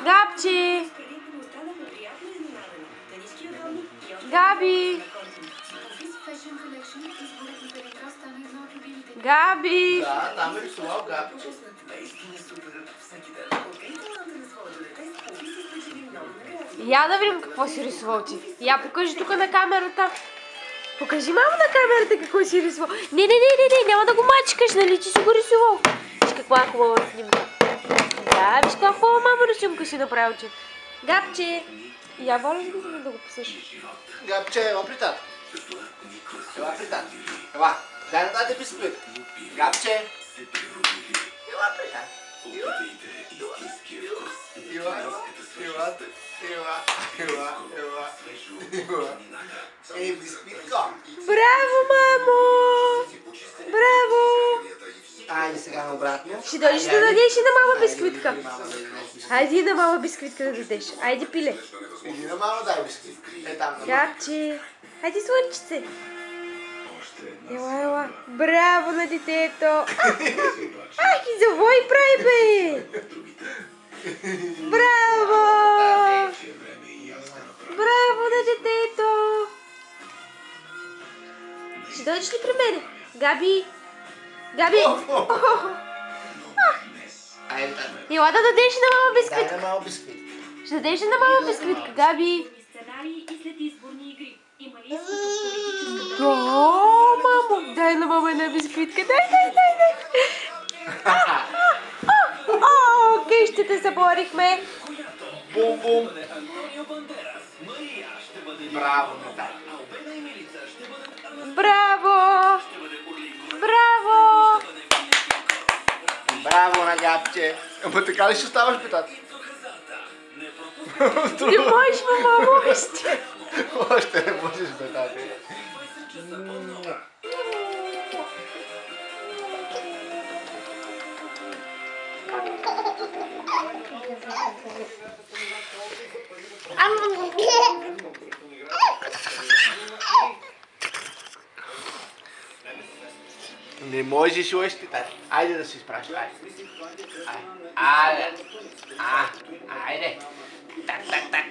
Габче! Габи! Габи! Да, там е рисувал Габи. Я да видим какво си рисувал ти. Я покажи тук на камерата. Покажи мамо на камерата какво си рисувал. Не, няма да го мачкаш, нали, че си го рисувал. Виж каква хубава снимка. Да, виж каква хубава мамо рисунка си направил, че. Габче! Я воля да го посъщаш. Габче, ела при тата. Ела при тата. Ела, дай да даде бисквит. Габче. Ела при тата. Ела. Ей, бисквитко. Браво, мамо! Браво! Айде сега обратно. Ще дойдеш да дадеш и на мама бисквитка. Хайде и на мама бисквитка да дадеш. Айде, пиле. Иди на мама дай бисквит. Е там на Габче. Хайде, слънчице. Ела. Браво на детето. Ах, и завой прави, бе. Браво! Браво на детето. Ще дойдеш ли при мене? Габи. Айде, тата. Ела да дадеш на мама Дай бисквитка. на мама бисквит. Ще дадеш ли на мама бисквитка, Габи? Да, мамо, дай на мама една бисквитка. Дай. О, къщите съборихме. Бум. Браво, тата. Браво! Браво на Габче. Ама така ли ще ставаш, питат? Не можеш, мамо, още. Още не можеш, бетате. Не можеш още, тати. Айде да се изпраш. Айде. Айде. Так.